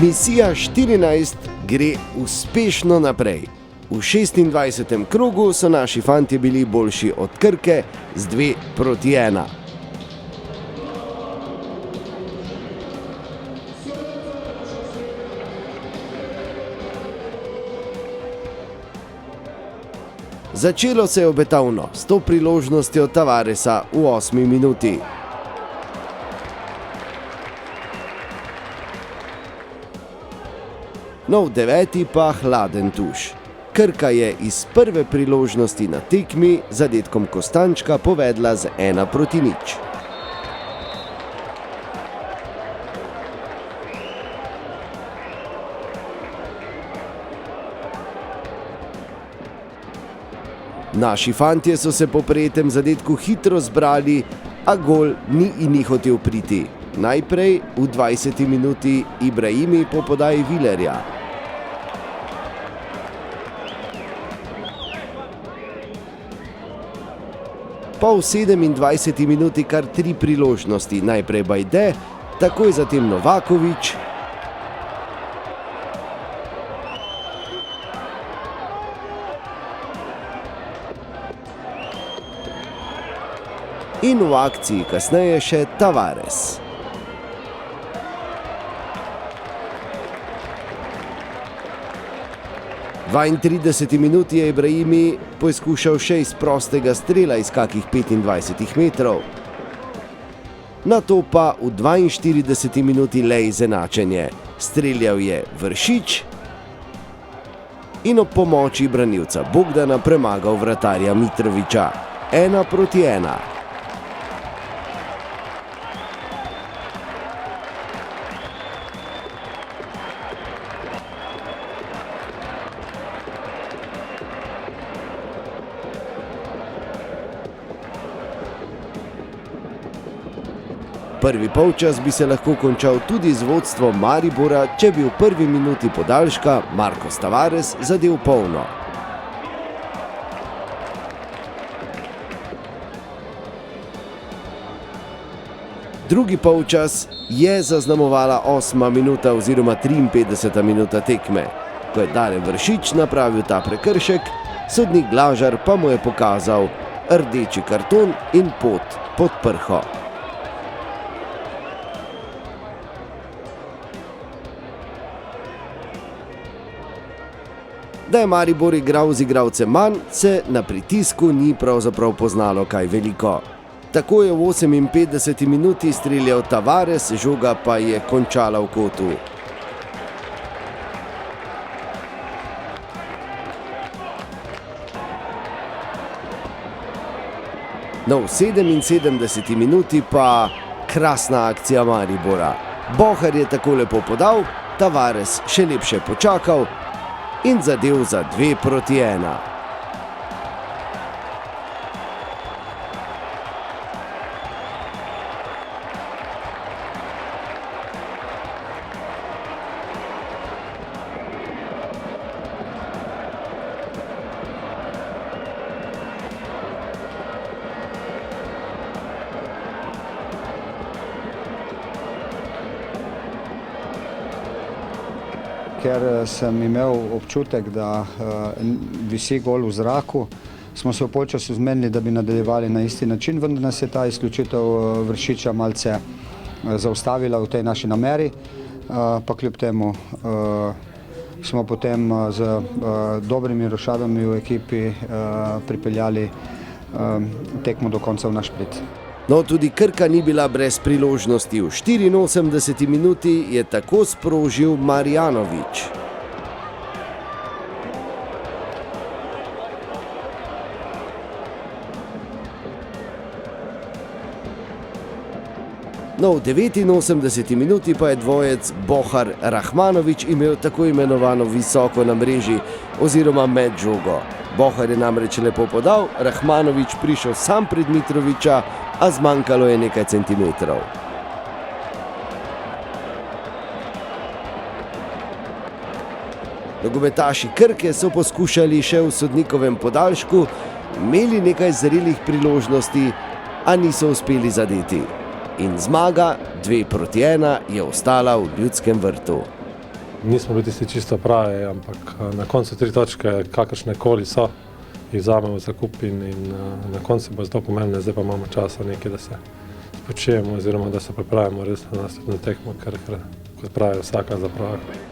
Misija 14 gre uspešno naprej. V 26. krogu so naši fantje bili boljši od Krke z 2-1. Začelo se je obetavno s to priložnostjo Tavaresa v 8. minuti. No, v 9. pa hladen tuš. Krka je iz prve priložnosti na tekmi z zadetkom Kostančka povedla z 1-0. Naši fantje so se po prejetem zadetku hitro zbrali, a gol ni in ni hotel priti. Najprej v 20. minuti Ibrahimi po podaji Vilerja. Po 27. minuti kar 3 priložnosti, najprej Bajde, takoj zatem Novaković, in v akciji kasneje še Tavares. V 32. minuti je Ibrahimi poskušal še iz prostega strela iz kakih 25 metrov. Nato pa v 42. minuti le izenačenje. Streljal je Vršič in ob pomoči branilca Bogdana premagal vratarja Mitrovića. 1-1. Prvi polčas bi se lahko končal tudi z vodstvom Maribora, če bi v prvi minuti podaljška Marcos Tavares zadel polno. Drugi polčas je zaznamovala 8. minuta oziroma 53. minuta tekme. Ko je Dare Vršič napravil ta prekršek, sodnik Glažar pa mu je pokazal rdeči karton in pot pod prho. Da je Maribor igral z igralcem manj, se na pritisku ni pravzaprav poznalo kaj veliko. Tako je v 58. minuti streljal Tavares, žoga pa je končala v kotu. No, v 77. minuti pa krasna akcija Maribora. Bohar je tako lepo podal, Tavares še lepše počakal in zadev za 2-1. Ker sem imel občutek, da visi gol v zraku, smo se v polčasu zmenili, da bi nadaljevali na isti način, vendar nas je ta izključitev Vršiča malce zaustavila v tej naši nameri, pa kljub temu smo potem z dobrimi rošadami v ekipi pripeljali tekmo do konca v naš prid. No, tudi Krka ni bila brez priložnosti. V 84. minuti je tako sprožil Marjanović. No, v 89. minuti pa je dvojec Bohar-Rahmanović imel tako imenovano visoko na mreži oziroma med žogo. Bohar je namreč lepo podal, Rahmanović prišel sam pred Mitrovića, a zmanjkalo je nekaj centimetrov. Nogometaši Krke so poskušali še v sodnikovem podaljšku, imeli nekaj zrelih priložnosti, a niso uspeli zadeti. In zmaga 2-1 je ostala v Ljudskem vrtu. nismo bili tisti čisto pravi, ampak na koncu 3 točke, kakršne koli so, jih vzamemo za kup in na koncu bo zelo pomembno, zdaj pa imamo časa nekaj, da se spočijemo oziroma da se pripravimo res na naslednjo tekmo, ker kot pravi vsaka za prvaka.